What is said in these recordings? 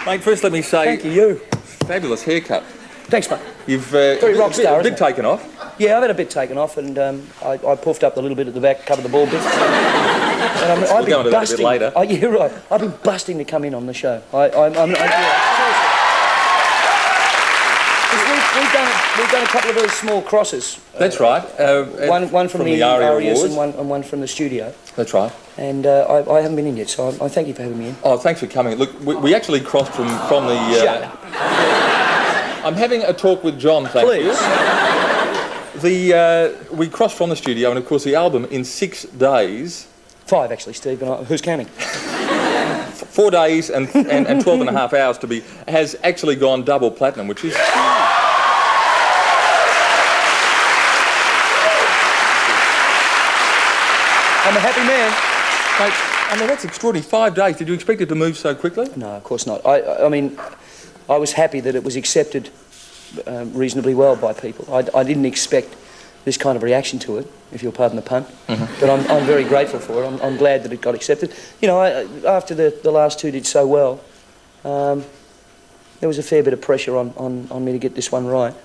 Mate, first let me say... Thank you. Fabulous haircut. Thanks, mate. You've Very rock star, a bit taken off. Yeah, I've had a bit taken off, and I puffed up a little bit at the back, covered the ball bits. And I've been busting. That a bit later. Oh, yeah, right. I've been busting to come in on the show. We've done a couple of very small crosses. That's right. One from the Arias and one from the studio. That's right. And I haven't been in yet, so I thank you for having me in. Oh, thanks for coming. Look, we actually crossed from the... Shut up. I'm having a talk with John, thank you. We crossed from the studio, and of course the album in 6 days... 5 actually, Steve, and who's counting? 4 days and 12 and a half hours to be... has actually gone double platinum, which is... I'm a happy man. Mate, I mean, that's extraordinary. 5 days. Did you expect it to move so quickly? No, of course not. I mean, I was happy that it was accepted reasonably well by people. I didn't expect this kind of reaction to it, if you'll pardon the pun. Mm-hmm. But I'm very grateful for it. I'm glad that it got accepted. You know, after the last two did so well, there was a fair bit of pressure on me to get this one right.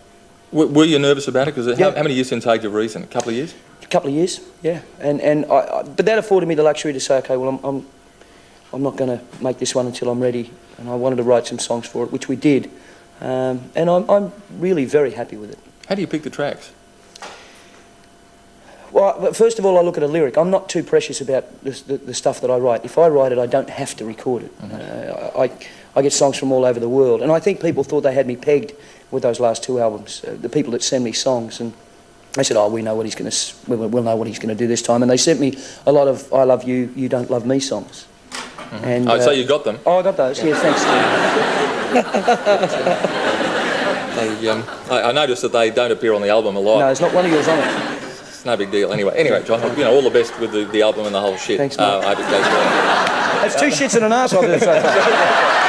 Were you nervous about it? Because how many years since Age of Reason? A couple of years? A couple of years, yeah. But that afforded me the luxury to say, okay, well, I'm not going to make this one until I'm ready, and I wanted to write some songs for it, which we did, and I'm really very happy with it. How do you pick the tracks? Well, first of all, I look at a lyric. I'm not too precious about the stuff that I write. If I write it, I don't have to record it. Mm-hmm. I get songs from all over the world, and I think people thought they had me pegged with those last 2 albums. The people that send me songs, and they said, "Oh, we know what he's going to. We'll know what he's going to do this time." And they sent me a lot of "I Love You, You Don't Love Me" songs. Mm-hmm. And so you got them? Oh, I got those. Yeah, thanks, Steve. I noticed that they don't appear on the album a lot. No, there's not one of yours on it. It's no big deal. Anyway, John, you know, all the best with the album and the whole shit. Thanks, mate. I hope it goes well. That's 2 shits and an arse I'll do so far.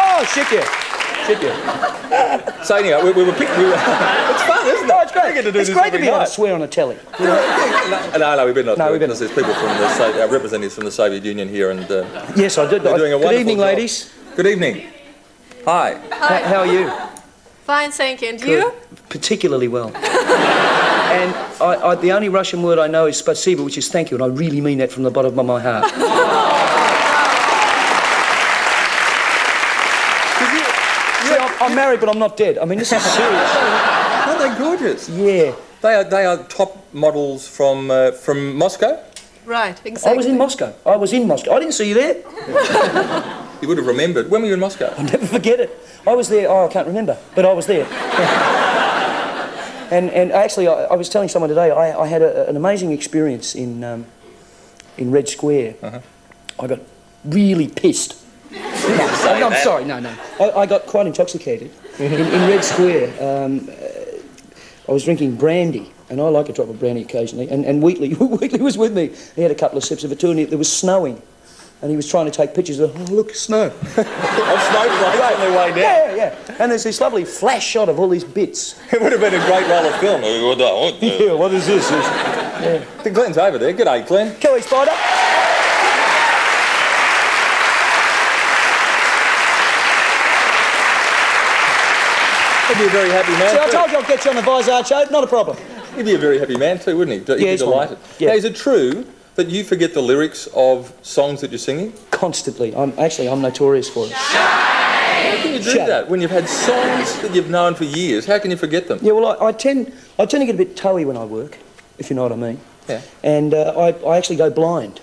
Oh, shit you. So anyway, we were picked... it's fun, isn't it? No, it's great. It's great to be able to swear on a telly. No, we better not do it, because there's people from the representatives from the Soviet Union here, and yes, I did. They're doing a Good evening, job. ladies. Good evening. Hi. Hi. How are you? Fine, thank you. And you? Particularly well. And the only Russian word I know is spasibo, which is thank you, and I really mean that from the bottom of my heart. I'm married, but I'm not dead. I mean, this is serious. Aren't they gorgeous? Yeah. They are top models from Moscow? Right, exactly. I was in Moscow. I didn't see you there. You would have remembered. When were you in Moscow? I'll never forget it. I was there. Oh, I can't remember, but I was there. and actually, I was telling someone today, I had an amazing experience in Red Square. Uh-huh. I got really pissed. I'm sorry, no. I got quite intoxicated. In Red Square, I was drinking brandy, and I like a drop of brandy occasionally, and Wheatley was with me. He had a couple of sips of it too, and there was snowing, and he was trying to take pictures of, oh, look, snow. Of snowflakes on their way down. Yeah. And there's this lovely flash shot of all these bits. It would have been a great roll of film. Yeah, what is this? Yeah. Glenn's over there. G'day, Glenn. Kelly Spider. He'd be a very happy man. See, I told you I'd get you on the Vizard Show. Not a problem. He'd be a very happy man too, wouldn't he? He'd be delighted. Yeah. Now, is it true that you forget the lyrics of songs that you're singing? Constantly. I'm notorious for it. How can you do that when you've had songs that you've known for years? How can you forget them? Yeah, well, I tend to get a bit toey when I work, if you know what I mean. Yeah. And I actually go blind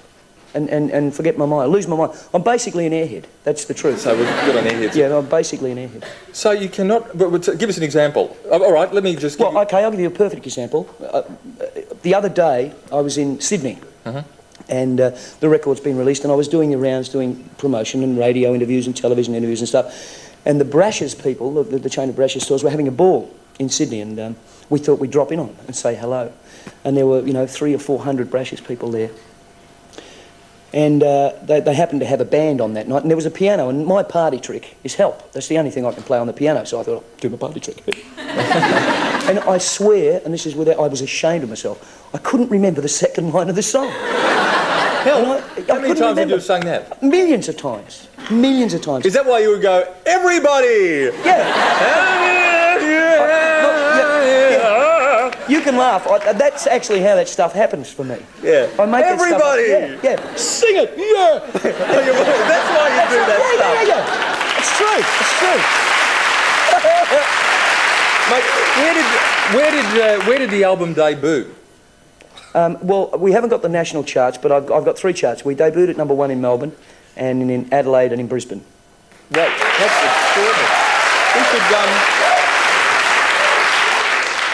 and forget my mind. I lose my mind. I'm basically an airhead. That's the truth. So we've got an airhead. Yeah, I'm basically an airhead. So you cannot... But give us an example. All right, let me just give you... Okay, I'll give you a perfect example. The other day, I was in Sydney. Uh-huh. And the record's been released, and I was doing the rounds, doing promotion and radio interviews and television interviews and stuff. And the Brashes people, the chain of Brashes stores, were having a ball in Sydney, and we thought we'd drop in on them and say hello. And there were, 300 or 400 Brashes people there. And they happened to have a band on that night, and there was a piano, and my party trick is help. That's the only thing I can play on the piano, so I thought, I'll do my party trick. And I swear, and this is without, I was ashamed of myself, I couldn't remember the second line of the song. Hell, How many times have you sung that? Millions of times. Millions of times. Is that why you would go, everybody? You can laugh. That's actually how that stuff happens for me. Yeah. I make everybody. That stuff up. Yeah. Sing it. Yeah. That's why you do that stuff. Yeah. It's true. It's Mate, where did the album debut? Well, we haven't got the national charts, but I've got 3 charts. We debuted at #1 in Melbourne, and in Adelaide and in Brisbane. That's extraordinary. We should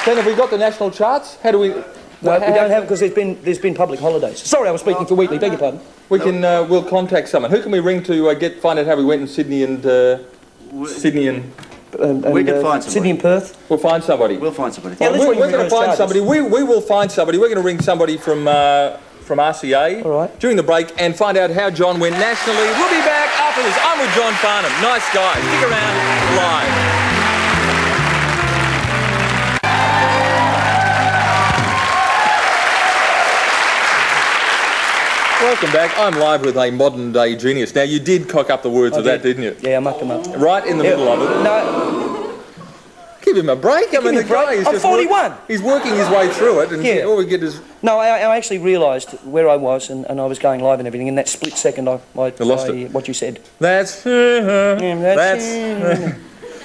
Then have we got the national charts? How do we? No, we don't have it because there's been public holidays. Sorry, I was speaking for Wheatley. Beg your pardon. We can we'll contact someone. Who can we ring to find out how we went in Sydney and Sydney and? We can find somebody. Sydney and Perth. We'll find somebody. We'll find somebody. Yeah, we're going to find somebody. We will find somebody. We're going to ring somebody from RCA during the break and find out how John went nationally. We'll be back after this. I'm with John Farnham. Nice guy. Stick around live. Welcome back. I'm live with a modern day genius. Now, you did cock up the words of that, didn't you? Yeah, I mucked them up. Right in the middle of it. No. Give him a break. I mean, the guy is I'm 41. He's working his way through it, and all we get is... No, I actually realised where I was, and I was going live and everything. In that split second, I lost it. What you said. That's...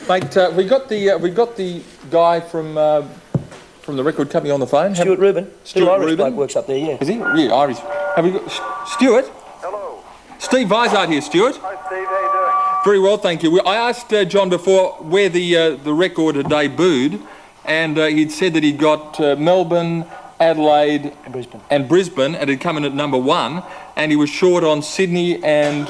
Mate, we got the guy from the record company on the phone. Stuart Rubin. Stuart Irish Rubin bloke works up there, yeah. Is he? Yeah, Irish. Have we got Stuart? Hello. Steve Vizard here, Stuart. Hi, Steve. How you doing? Very well, thank you. I asked John before where the record had debuted, and he'd said that he'd got Melbourne, Adelaide and Brisbane, and had come in at #1, and he was short on Sydney and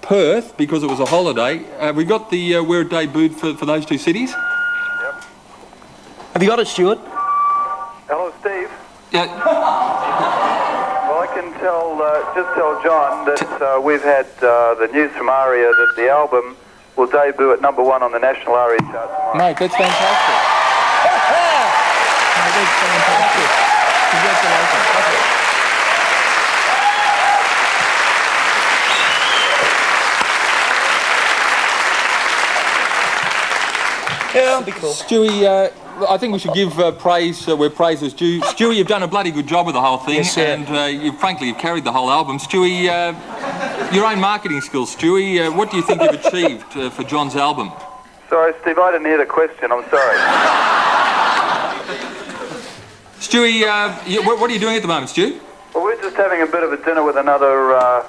Perth because it was a holiday. We got the where it debuted for those 2 cities. Yep. Have you got it, Stuart? Hello, Steve. Yeah. Well, I can just tell John that we've had the news from ARIA that the album will debut at #1 on the national ARIA chart tomorrow. Mate, that's fantastic. Mate, that's fantastic. Congratulations. Yeah, that'll be cool. Stewie, I think we should give praise where praise is due. Stewie, you've done a bloody good job with the whole thing, yes, sir. and you've carried the whole album. Stewie, your own marketing skills, Stewie, what do you think you've achieved for John's album? Sorry, Steve, I didn't hear the question. I'm sorry. Stewie, what are you doing at the moment, Stu? Well, we're just having a bit of a dinner with another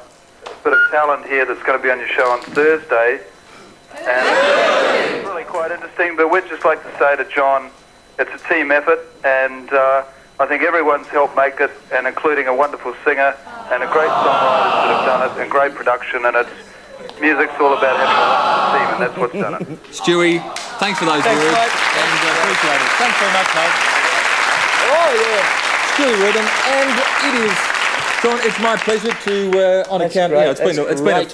bit of talent here that's going to be on your show on Thursday. And it's really quite interesting, but we'd just like to say to John, it's a team effort, and I think everyone's helped make it, and including a wonderful singer and a great songwriters that have done it, and great production, and music's all about having a wonderful team, and that's what's done it. Stewie, thanks for those words, mate. and appreciate it. Thanks very much, mate. Oh, yeah. Stewie Rubin, and it is... John, it's my pleasure to, on That's account, great.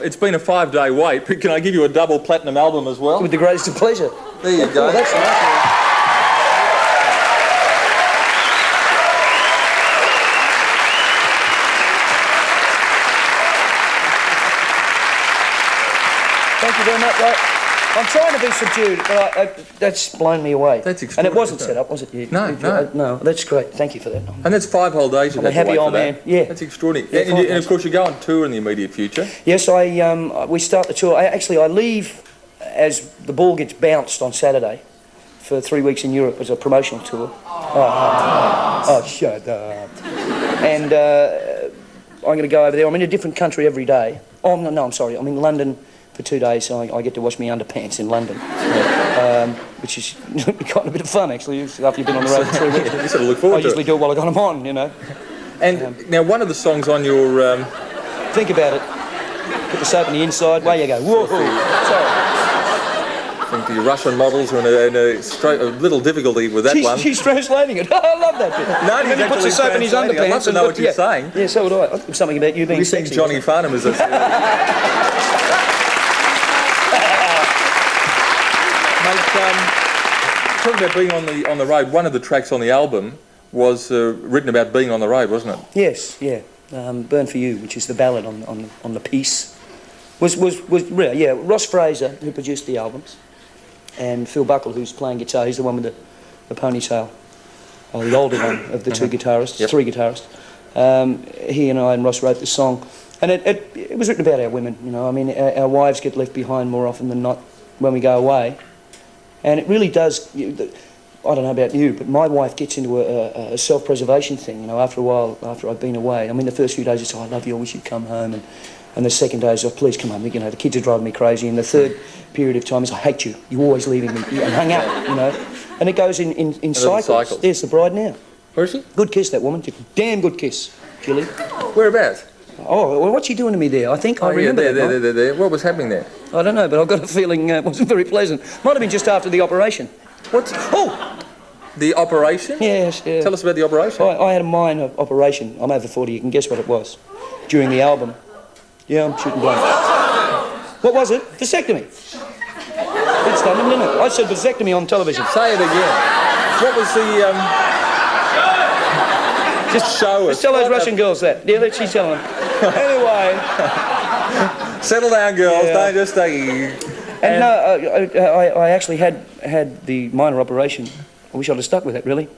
it's been a 5-day wait, but can I give you a double platinum album as well? With the greatest of pleasure. There you go. Oh, that's nice. Thank you very much. I'm trying to be subdued, but that's blown me away. That's and it extraordinary, wasn't set up, was it? No. No, that's great. Thank you for that. And that's 5 whole days you've I'm a had to happy wait old for that. man, yeah. That's extraordinary. Yeah, and of course you go on tour in the immediate future. Yes, we start the tour. I leave as the ball gets bounced on Saturday for 3 weeks in Europe as a promotional tour. Oh, shut up. And I'm going to go over there. I'm in a different country every day. Oh, no, I'm sorry. I'm in London for 2 days, so I get to wash my underpants in London, which is kind of a bit of fun, actually, after you've been on the road for 3 weeks. You sort of look forward I to usually do it while I got them on, you know. And now one of the songs on your... Think about it. Put the soap on the inside, away you go. Whoa! Sorry. I think the Russian models are in a little difficulty with that one. She's translating it. I love that bit. No, and then he puts the soap in his underpants. I'd love to know what you're saying. Yeah, so would I. I think something about you being You think sexy. Johnny Farnham is a... Mate, talking about being on the road, one of the tracks on the album was written about being on the road, wasn't it? Yes, yeah. Burn for You, which is the ballad on the piece, was yeah, Ross Fraser, who produced the albums, and Phil Buckle, who's playing guitar. He's the one with the ponytail, the older one of the two guitarists, three guitarists. He and I and Ross wrote this song, and it was written about our women. You know, I mean, our wives get left behind more often than not when we go away, and it really does. I don't know about you, but my wife gets into a self-preservation thing, you know, after a while, after I've been away. I mean, the first few days it's, oh, I love you, I wish you'd come home, and the second day is, oh, please come home, you know, the kids are driving me crazy, and the third period of time is, I hate you, you're always leaving me, and hang out, you know, and it goes in cycles. There's the bride now. Where is she? Good kiss, that woman, damn good kiss, Julie. Whereabouts? Oh, well, what's she doing to me there? I think I remember that. There. What was happening there? I don't know, but I've got a feeling it wasn't very pleasant. Might have been just after the operation. What's... Oh! The operation? Yes, yeah. Tell us about the operation. I had a minor operation. I'm over 40, you can guess what it was. During the album. Yeah, I'm shooting blank. What was it? Vasectomy. That's done, didn't it? I said vasectomy on television. Say it again. What was the... Just show us. Just tell those Russian girls that. Yeah, let she tell them. Anyway. Settle down, girls. Yeah. Don't just stay... And no, I actually had the minor operation. I wish I'd have stuck with it, really.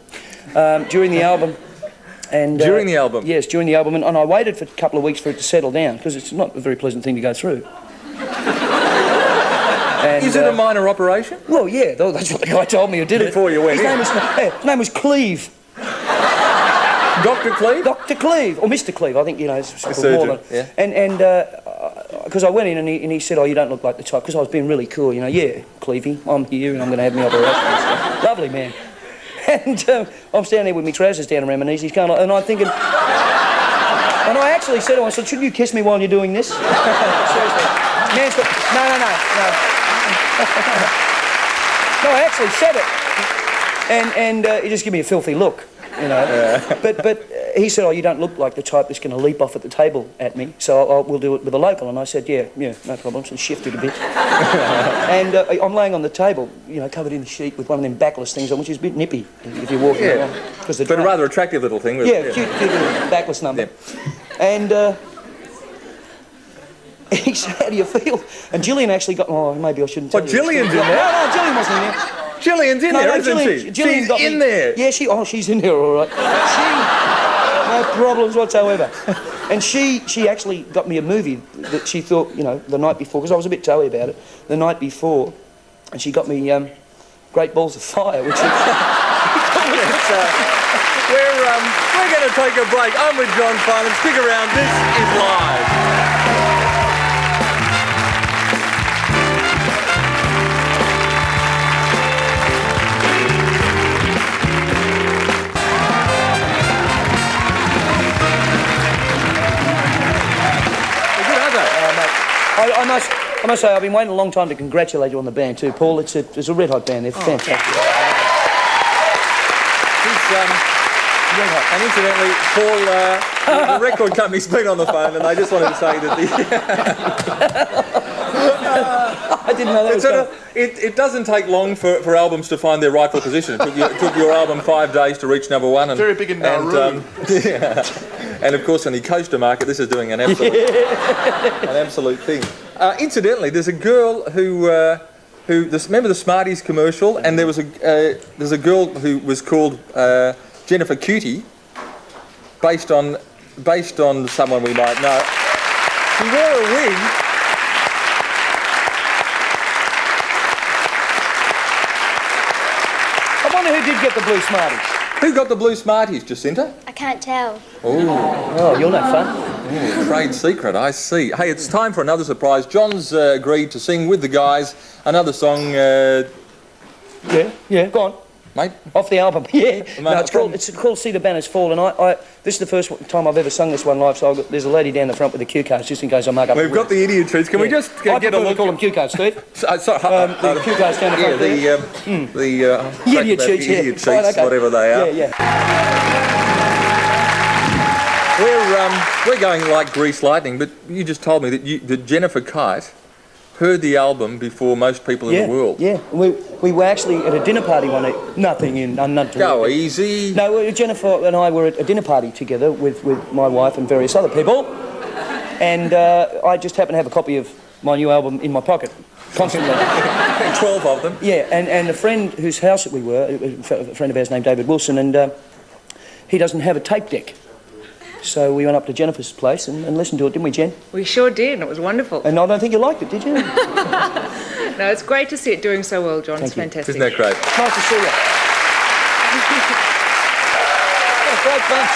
During the album. And, during the album? Yes, during the album. And I waited for a couple of weeks for it to settle down, because it's not a very pleasant thing to go through. And, is it a minor operation? Well, yeah, that's what the guy told me who did it. Before you went in? His name was Cleve. Dr. Cleve? Dr. Cleve, or Mr. Cleve, I think, you know, it's surgeon, more than... yeah. And because I went in and he said, oh, you don't look like the type, because I was being really cool, you know, yeah, Clevey, I'm here and I'm going to have my operation and stuff. Lovely man. And I'm standing there with my trousers down around my knees, he's going like, and I'm thinking... And I actually said to him, I said, shouldn't you kiss me while you're doing this? Seriously. Man's got... No. No, I actually said it. And he just gave me a filthy look. You know, yeah. But he said, oh, you don't look like the type that's going to leap off at the table at me, so we'll do it with a local. And I said, yeah, no problem. So shifted a bit. And I'm laying on the table, you know, covered in the sheet with one of them backless things on, which is a bit nippy if you're walking around. But a rather attractive little thing. Yeah, cute little backless number. Yeah. And he said, how do you feel? And Gillian actually got, oh, maybe I shouldn't tell you. Gillian's in there? No, Gillian wasn't in there. Gillian's in there, isn't she? Gillian she's in there. Yeah, she's in there, all right. No problems whatsoever. And she actually got me a movie that she thought, you know, the night before, because I was a bit toey about it, the night before, and she got me Great Balls of Fire, which is... We're going to take a break. I'm with John Farnham. Stick around. This is live. I must say, I've been waiting a long time to congratulate you on the band too, Paul. It's a red hot band. They're fantastic. And incidentally, Paul, the record company's been on the phone, and they just wanted to say that I didn't know that was going. It doesn't take long for albums to find their rightful position. It took your album 5 days to reach number one. And, very big in Nauru. And of course, on the coaster market, this is doing an absolute thing. Incidentally, there's a girl who remember the Smarties commercial, and there's a girl who was called Jennifer Cutie, based on someone we might know. She wore a wig. I wonder who did get the blue Smarties. Who got the blue Smarties, Jacinta? I can't tell. Oh, you're no fun. Ooh, trade secret, I see. Hey, it's time for another surprise. John's agreed to sing with the guys another song. Yeah, go on. Mate? Off the album, yeah. No, it's called See the Banners Fall, and this is the first time I've ever sung this one live, so there's a lady down the front with the cue cards, just in case I mug up. We've got the idiot treats. Can we just get a look? I call them cue cards, Steve. The cue cards down the front there. The idiot sheets, idiot sheets, whatever they are. Yeah. We're going like grease lightning, but you just told me that Jennifer Kite, heard the album before most people in the world. Yeah, we were actually at a dinner party one night. Go easy. No, Jennifer and I were at a dinner party together with my wife and various other people, and I just happened to have a copy of my new album in my pocket, constantly. 12 of them. Yeah, and a friend whose house we were, a friend of ours named David Wilson, and he doesn't have a tape deck. So we went up to Jennifer's place and listened to it, didn't we, Jen? We sure did, and it was wonderful. And I don't think you liked it, did you? No, it's great to see it doing so well, John. Thank It's you. fantastic. Isn't that great? Nice to see you. What a great bunch.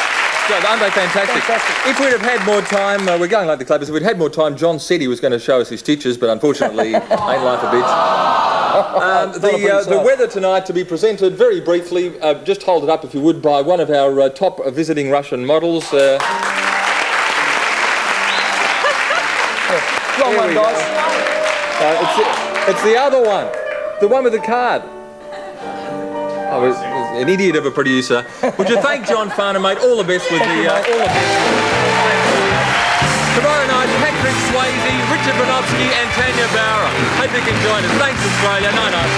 So, aren't they fantastic? Fantastic. If we'd have had more time, we're going like the Clappers, if we'd had more time, John said he was going to show us his stitches, but unfortunately, ain't life a bitch. The weather tonight to be presented very briefly, just hold it up if you would, by one of our top visiting Russian models. Wrong one, we guys. It's the other one, the one with the card. Oh, it's an idiot of a producer. Would you thank John Farnham, mate? All the best with Thank you, mate. all the best. Tomorrow night, Patrick Swayze, Richard Bronowski and Tanya Bauer. Hope you can join us. Thanks, Australia. Night-night.